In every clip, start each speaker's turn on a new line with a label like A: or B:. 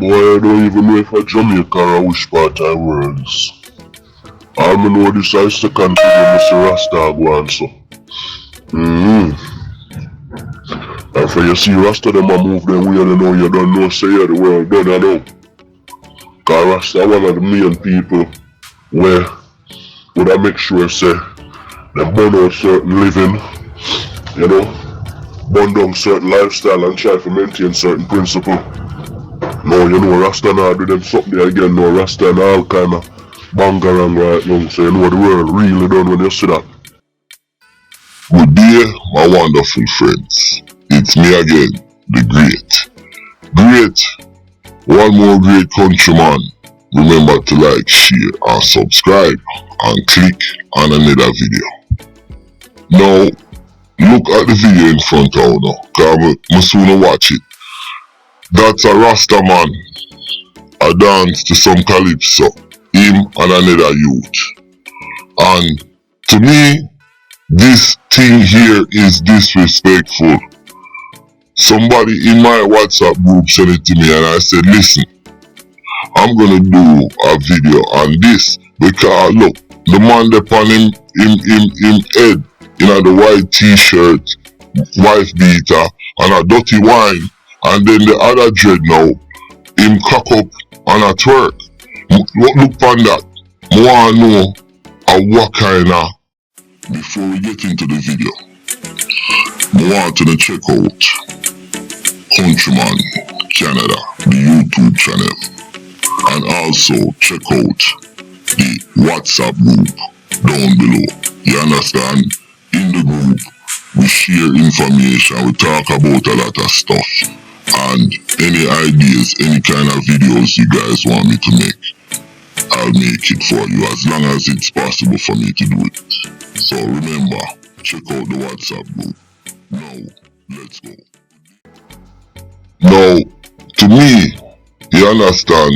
A: Boy, I don't even know if a Jamaica or which part of the world is. All I know this is the country where Mr. Rasta go on so. And for you see Rasta them a move them way, you know you don't know say the world done I know. Cause Rasta one of the main people where would I make sure say them burn out certain living, you know, burn down certain lifestyle and try to maintain certain principle. No, you know, Rasta now do them something again, no, Rasta and all kind of bangarang right now, so you know the world really done when you see that.
B: Good day, my wonderful friends. It's me again, the Great. One more great countryman. Remember to like, share, and subscribe, and click on another video. Now, look at the video in front of you now, cause I soon watch it. That's a Rastaman, a dance to some calypso, him and another youth. And to me, this thing here is disrespectful. Somebody in my WhatsApp group sent it to me and I said, listen, I'm gonna do a video on this because look, the man upon him head, you know, the white t-shirt, wife beater, and a dirty wine. And then the other dread now, him cock up and a twerk. Look on that. I want to know what kind of... Before we get into the video, I want to check out Countryman Canada, the YouTube channel. And also check out the WhatsApp group down below. You understand? In the group, we share information, we talk about a lot of stuff. And any ideas, any kind of videos you guys want me to make, I'll make it for you as long as it's possible for me to do it. So remember, check out the WhatsApp group. Now, let's go. Now, to me, you understand,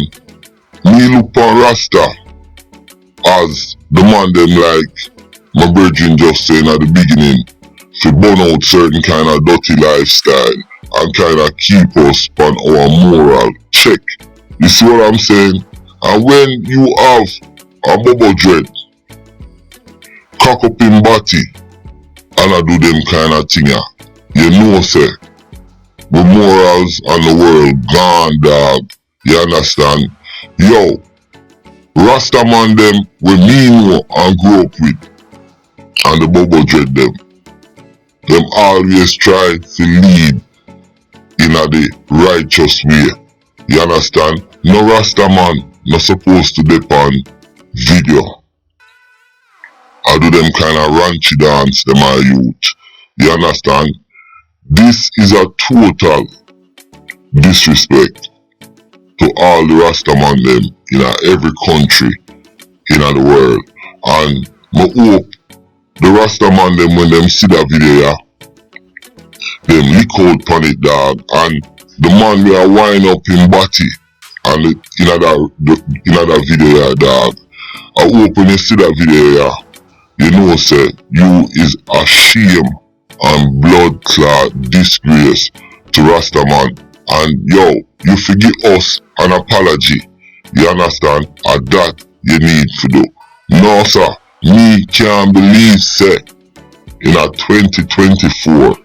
B: me look on Rasta as the man them like my virgin just saying at the beginning, to burn out certain kind of dirty lifestyle and kind of keep us on our moral check. You see what I'm saying? And when you have a bubble dread, cock up in body, and I do them kind of thing, you know say, the morals and the world gone, dog. You understand? Yo, Rastaman them we me know and grow up with, and the bubble dread them always try to lead in a the righteous way. You understand? No Rastaman not supposed to depend video. I do them kind of ranchy dance, them are youth. You understand? This is a total disrespect to all the Rastaman them in every country in the world. And I hope the Rastaman them when them see that video, them lick out pon it, dog. And the man we are wind up in body and in that video, dog. I hope when you see that video, you know say you is a shame and blood clot disgrace to Rastaman. And yo, you forgive us an apology. You understand? And that you need to do. No sir, me can't believe say in a 2024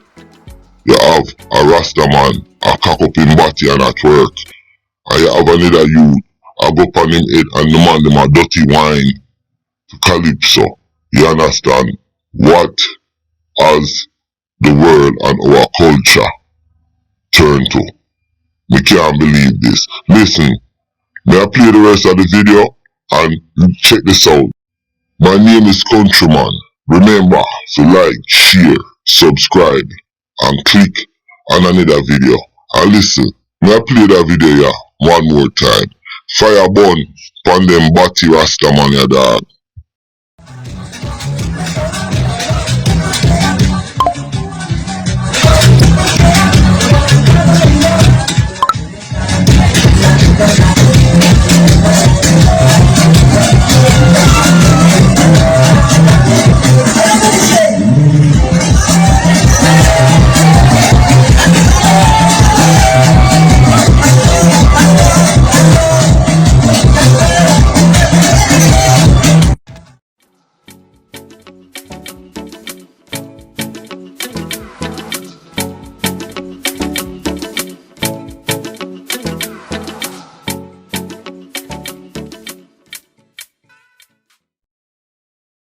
B: you have a Rastaman, a cock up in body and a twerk. And you have another youth, I go upon him head and the man them a dirty wine to calypso. You understand? What has the world and our culture turned to? We can't believe this. Listen, may I play the rest of the video and check this out. My name is Countryman. Remember to like, share, subscribe, and click on another video. And listen, may I play that video one more time. Fire burn pon them body Rastaman, ya dog.